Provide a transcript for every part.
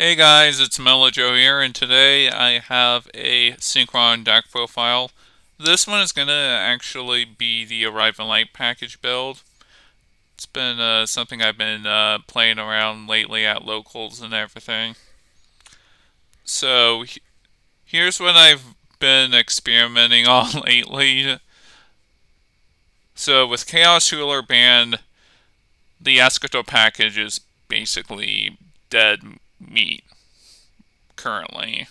Hey guys, it's Melojo here, and today I have a Synchron deck profile. This one is going to actually be the Arrive in Light package build. It's been something I've been playing around lately at locals and everything. So here's what I've been experimenting on lately. So with Chaos Ruler banned, the Eschato package is basically dead meat currently.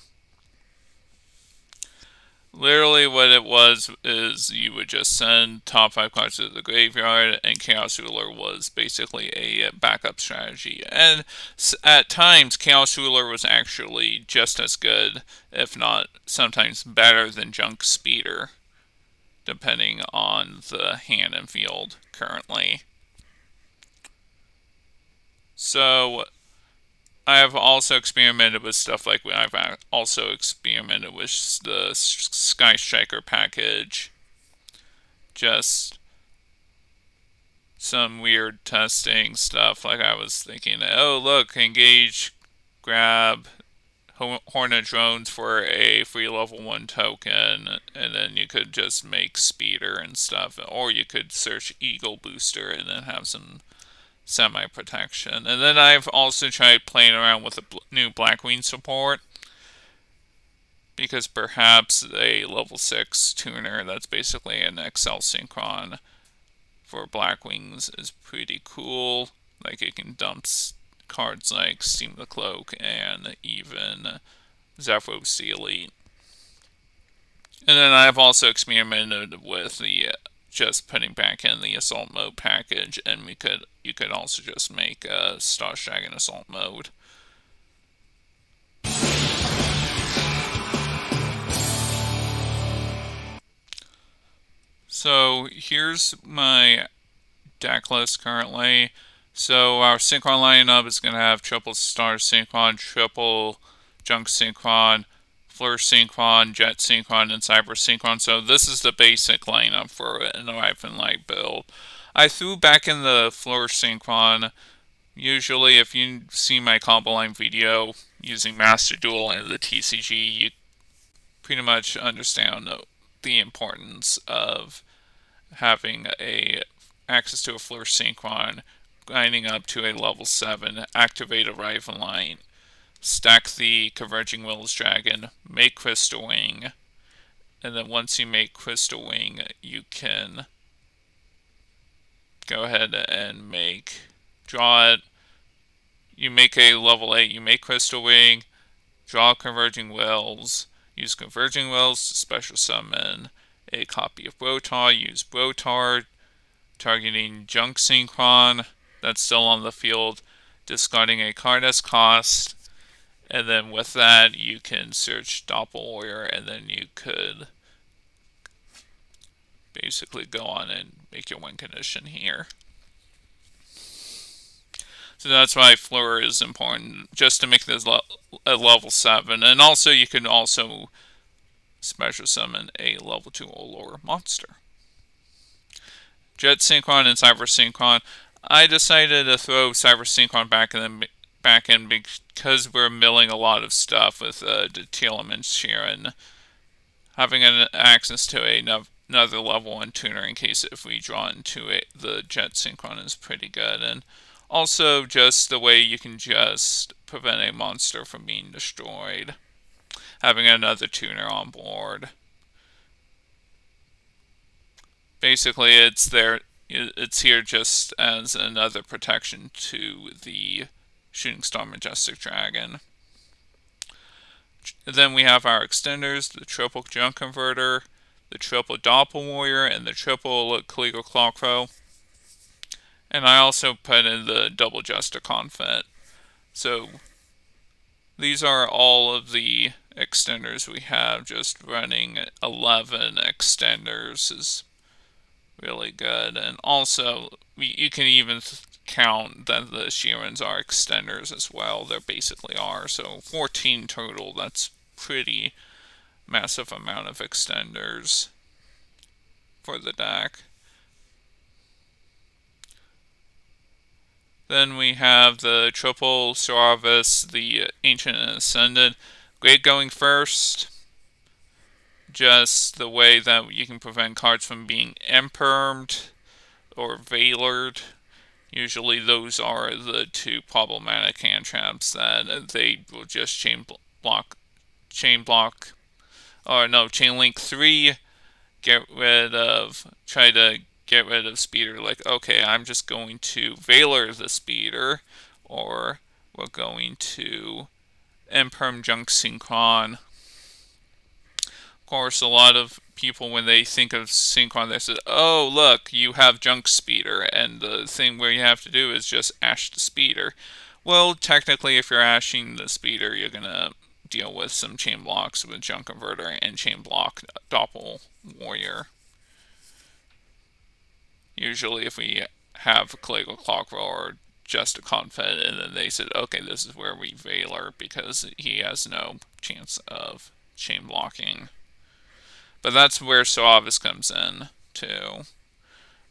Literally, what it was is you would just send top five cards to the graveyard, and Chaos Ruler was basically a backup strategy. And at times, Chaos Ruler was actually just as good, if not sometimes better, than Junk Speeder, depending on the hand and field currently. So, I have also experimented with stuff like I've also experimented with the Sky Striker package. Just some weird testing stuff. Like I was thinking, oh look, engage, grab Hornet drones for a free level 1 token, and then you could just make speeder and stuff, or you could search Eagle Booster and then have some semi protection. And then I've also tried playing around with a new Blackwing support, because perhaps a level 6 tuner that's basically an XL Synchron for Blackwings is pretty cool. Like it can dump cards like Steam the Cloak and even Zephyros the Elite. And then I've also experimented with the just putting back in the Assault Mode package, and you could also just make a Star Dragon Assault Mode. So here's my deck list currently. So our Synchron lineup is going to have triple Star Synchron, triple Junk Synchron, Flourish Synchron, Jet Synchron, and Cyber Synchron. So this is the basic lineup for an Arrive in Light build. I threw back in the Flourish Synchron. Usually, if you see my combo line video using Master Duel and the TCG, you pretty much understand the importance of having a access to a Flourish Synchron, grinding up to a level 7, activate Arrive in Light, stack the Converging Willows Dragon, make Crystal Wing, and then once you make Crystal Wing, you can go ahead and draw it. You make a level 8, you make Crystal Wing, draw Converging Wills, use Converging Wills to special summon a copy of Brotar, use Brotar, targeting Junk Synchron that's still on the field, discarding a card as cost, and then with that you can search Doppelwarrior, and then you could basically go on and make your win condition here. So that's why Fleur is important, just to make this a level 7, and also you can also special summon a level 2 or lower monster. Jet Synchron and Cyber Synchron. I decided to throw Cyber Synchron back in because we're milling a lot of stuff with the Telemon Sheeran. Having access to another level 1 tuner in case if we draw into the Jet Synchron is pretty good. And also just the way you can just prevent a monster from being destroyed. Having another tuner on board. Basically, it's here just as another protection to the Shooting Star Majestic Dragon. Then we have our extenders, the triple Junk Converter, the triple Doppel Warrior, and the triple Caligo Clawcrow. And I also put in the double Jester Confit. So these are all of the extenders we have. Just running 11 extenders is really good. And also, you can even count that the Sheerans are extenders as well. They basically are. So 14 total. That's pretty massive amount of extenders for the deck. Then we have the triple Saravis, the Ancient and Ascended. Great going first. Just the way that you can prevent cards from being impermed or veilered. Usually those are the two problematic hand traps that they will just chain block, or no, chain link 3, try to get rid of speeder. Like, okay, I'm just going to veiler the speeder, or we're going to imperm junk synchron. Of course, a lot of people, when they think of Synchron, they say, oh, look, you have junk speeder, and the thing where you have to do is just ash the speeder. Well, technically, if you're ashing the speeder, you're going to deal with some chain blocks with junk converter and chain block doppel warrior. Usually, if we have a Caligo Clock or just a confed, and then they said, okay, this is where we veiler because he has no chance of chain blocking. But that's where Suavis comes in, too.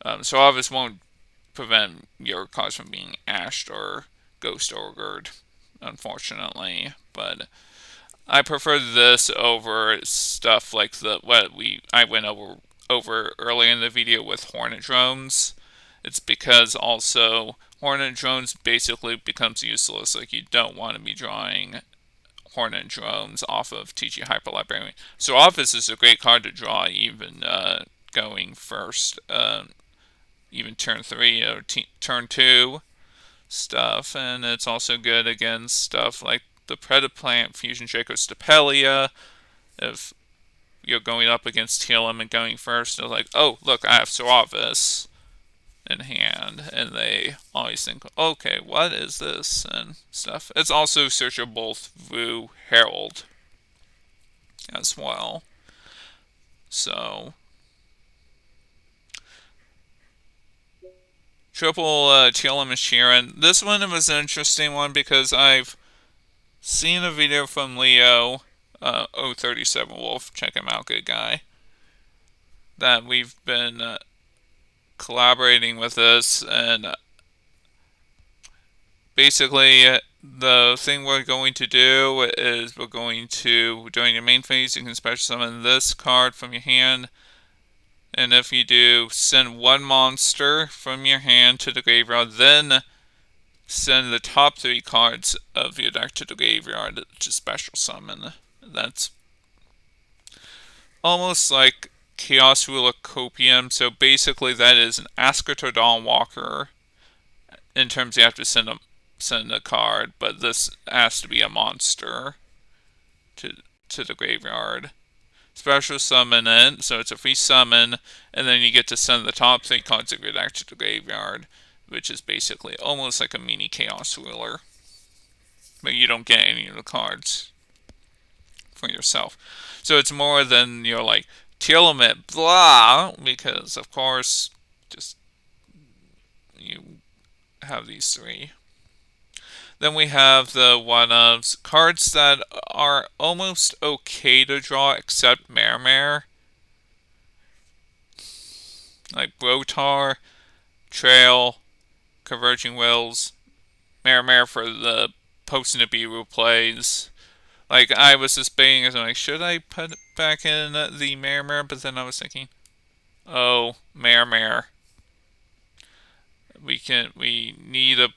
Suavis won't prevent your cards from being ashed or ghost ogred, unfortunately. But I prefer this over stuff like I went over earlier in the video with Hornet Drones. It's because also Hornet Drones basically becomes useless. Like, you don't want to be drawing Hornet Drones off of TG Hyper Librarian. So Office is a great card to draw, even going first, even turn 3 or turn 2 stuff. And it's also good against stuff like the Predaplant, Fusion Draco Stapelia. If you're going up against TLM and going first, they're like, oh, look, I have Suavis in hand, and they always think, okay, what is this, and stuff. It's also searchable through Herald as well. So, triple TLM and Sheeran. This one was an interesting one because I've seen a video from Leo, 037 Wolf, check him out, good guy, that we've been collaborating with this, and basically the thing we're going to do is we're going to, during your main phase, you can special summon this card from your hand, and if you do, send one monster from your hand to the graveyard, then send the top 3 cards of your deck to the graveyard to special summon. That's almost like Chaos Ruler Copium, so basically that is an Ascator Dawnwalker. In terms, you have to send a card, but this has to be a monster to the graveyard. Special summon it, so it's a free summon, and then you get to send the top 3 cards of your deck to the graveyard, which is basically almost like a mini Chaos Ruler. But you don't get any of the cards for yourself. So it's more than you're like, Telemit, blah, because of course, just you have these 3. Then we have the one-ofs, cards that are almost okay to draw except Mare, like Brotar, Trail, Converging Wills, Mare for the post-Nibiru plays. Like, I was just debating, I'm like, should I put it back in the Mare? But then I was thinking, oh, Mare. We need a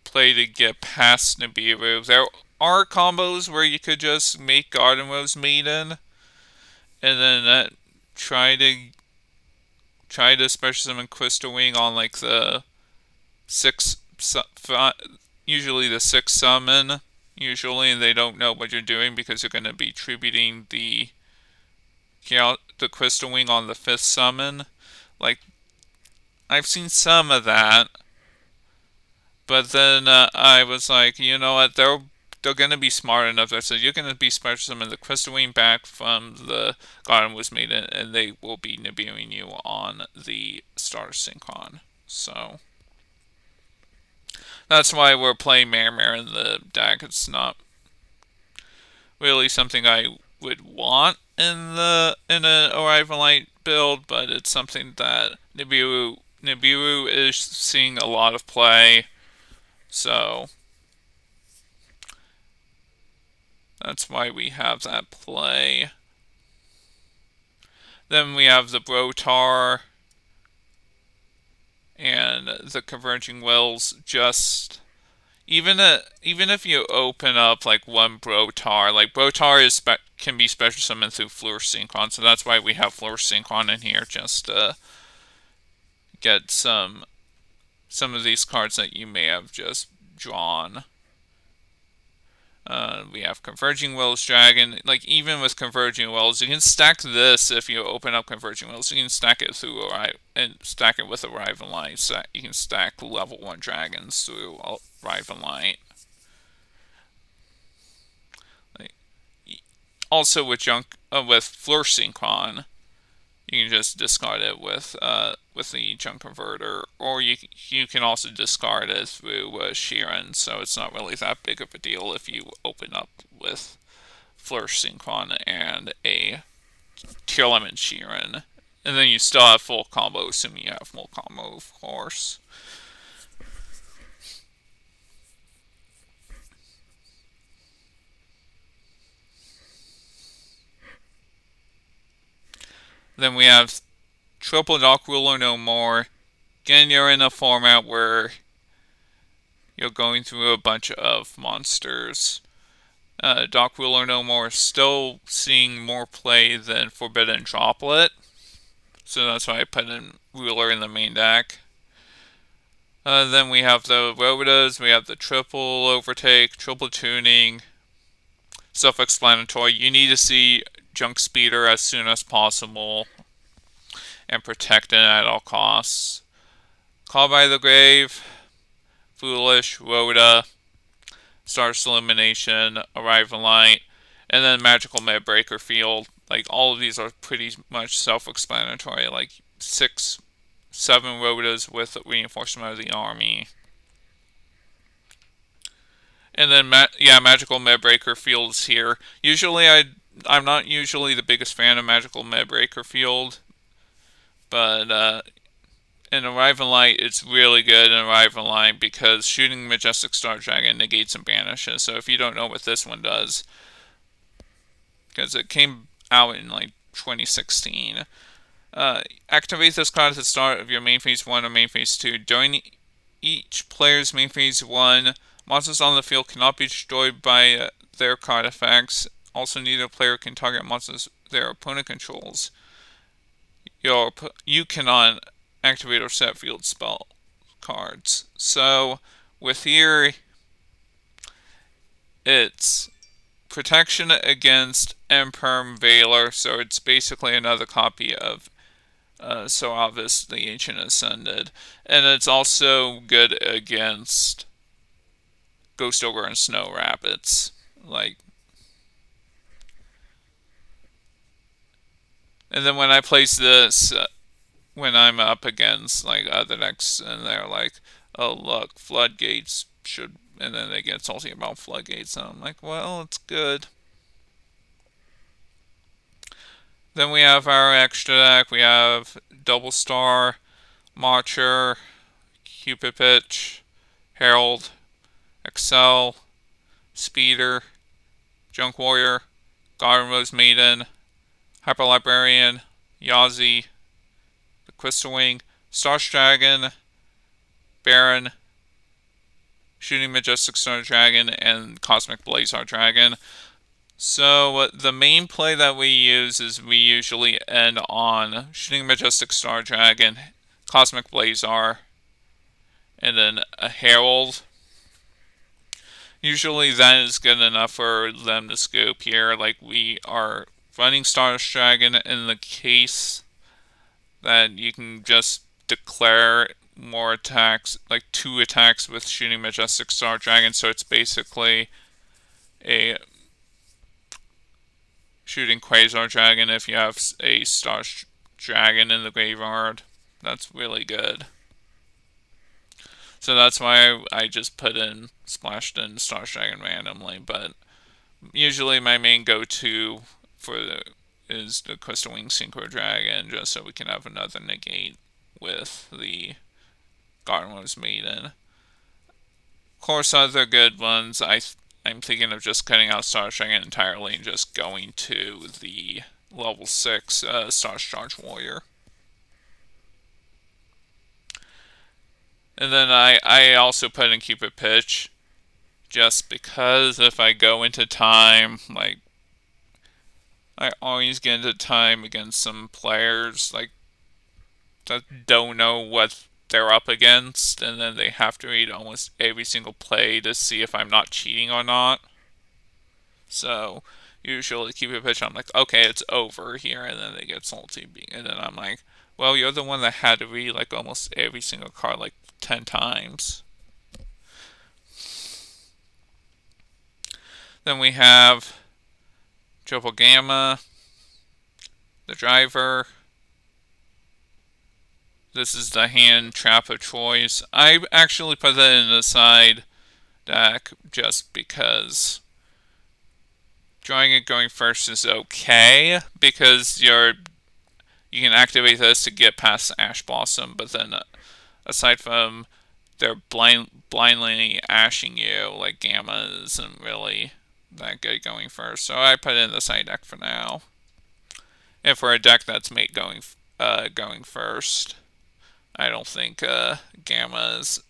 play to get past Nibiru. There are combos where you could just make Garden Rose Maiden, and then try to special summon Crystal Wing on like the 6, usually the 6th summon. Usually, and they don't know what you're doing because you're going to be tributing the Crystal Wing on the 5th summon. Like, I've seen some of that, but then I was like, you know what, they're going to be smart enough. I said, you're going to be special summon the Crystal Wing back from the Garden was made, and they will be Nibiruing you on the Starter Synchron. So that's why we're playing Mare in the deck. It's not really something I would want in an Arrivalite build, but it's something that Nibiru is seeing a lot of play So that's why we have that play. Then we have the Brotar and the Converging Wills. Just even if you open up like one Brotar, like Brotar can be special summoned through Floor Synchron, so that's why we have Floor Synchron in here, just to get some of these cards that you may have just drawn. We have Converging Wills Dragon. Like, even with Converging Wills, you can stack this if you open up Converging Wills. You can stack it through and stack it with Arrive and Light. So you can stack level 1 dragons through Arrive and Light. Like, also with with Floor Synchron, you can just discard it with the Junk Converter, or you can also discard it through Sheeran, so it's not really that big of a deal if you open up with Flourish Synchron and a Tier Limit Sheeran. And then you still have full combo, assuming you have full combo, of course. Then we have Triple Dock Ruler No More. Again, you're in a format where you're going through a bunch of monsters. Dock Ruler No More is still seeing more play than Forbidden Droplet, so that's why I put in Ruler in the main deck. Then we have the Rotas, we have the Triple Overtake, Triple Tuning, self-explanatory. You need to see Junk Speeder as soon as possible and protect it at all costs. Call by the Grave, Foolish, Rota, Star's Illumination, Arrive in Light, and then Magical Midbreaker Field. Like, all of these are pretty much self-explanatory. Like, 6, 7 Rotas with reinforcement of the army. And then, Magical Midbreaker Field's here. Usually, I'm not usually the biggest fan of Magical Midbreaker Field, but in Arrive in Light, it's really good in Arrive in Light because shooting Majestic Star Dragon negates and banishes. So if you don't know what this one does, because it came out in like 2016, activate this card at the start of your main phase 1 or main phase 2. During each player's main phase 1, monsters on the field cannot be destroyed by their card effects. Also, neither player can target monsters their opponent controls. You cannot activate or set field spell cards. So with here, it's protection against Imperm Veiler, so it's basically another copy of Soavis, the Ancient Ascended. And it's also good against Ghost Ogre and Snow Rabbits. And then when I place this, when I'm up against like other decks, and they're like, "Oh look, Floodgates should," and then they get salty about Floodgates, and I'm like, "Well, it's good." Then we have our extra deck. We have Double Star, Marcher, Cupid Pitch, Herald, Excel, Speeder, Junk Warrior, Garden Rose Maiden, Hyper Librarian, Yazi, the Crystal Wing, Starch Dragon, Baron, Shooting Majestic Star Dragon, and Cosmic Blazar Dragon. So the main play that we use is we usually end on Shooting Majestic Star Dragon, Cosmic Blazar, and then a Herald. Usually that is good enough for them to scoop here. Like, we are running Starch Dragon in the case that you can just declare more attacks, like 2 attacks with Shooting Majestic Star Dragon, so it's basically a Shooting Quasar Dragon if you have a Star Dragon in the graveyard. That's really good. So that's why I just splashed in Star Dragon randomly, but usually my main go-to is the Crystal Wing Synchro Dragon, just so we can have another negate with the Garden Rose Maiden. Of course, other good ones, I'm thinking of just cutting out Star Dragon entirely and just going to the level 6 Star Charge Warrior. And then I also put in Cupid Pitch, just because if I go into time, like, I always get into time against some players, like, that don't know what they're up against, and then they have to read almost every single play to see if I'm not cheating or not. So usually keep a pitch. I'm like, okay, it's over here, and then they get salty, and then I'm like, well, you're the one that had to read like almost every single card like 10 times. Then we have Triple Gamma, the driver. This is the hand trap of choice. I actually put that in the side deck just because drawing it going first is okay, because you can activate this to get past Ash Blossom, but then aside from they're blindly ashing you, like Gamma isn't really that good going first. So I put it in the side deck for now. And for a deck that's made going first, I don't think Gamma is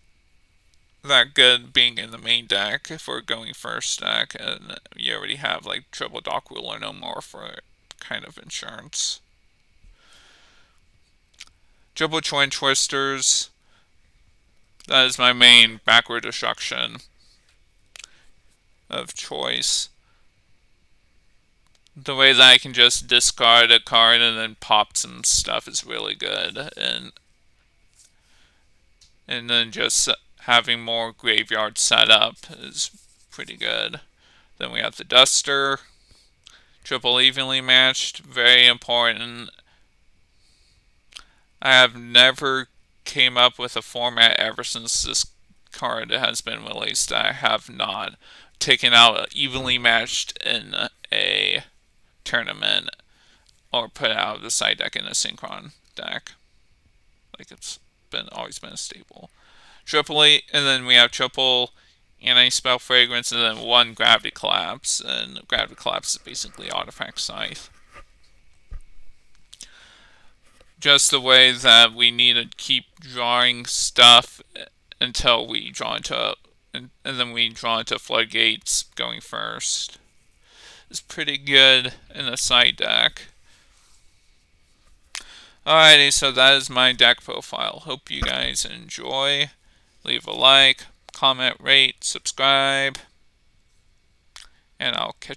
that good being in the main deck for going first deck, and you already have like Triple Dock Ruler no more for kind of insurance. Triple Twin Twisters, that is my main backward destruction of choice. The way that I can just discard a card and then pop some stuff is really good, and then just having more graveyard set up is pretty good. Then we have the Duster, triple evenly matched, very important. I have never came up with a format ever since this card has been released that I have not taken out evenly matched in a tournament or put out of the side deck in a Synchron deck. Like, it's always been a staple. Triple eight, and then we have triple anti-spell fragrance, and then one gravity collapse, and gravity collapse is basically artifact scythe. Just the way that we need to keep drawing stuff until we draw into and then we draw into floodgates going first. It's pretty good in the side deck. Alrighty, so that is my deck profile. Hope you guys enjoy. Leave a like, comment, rate, subscribe, and I'll catch you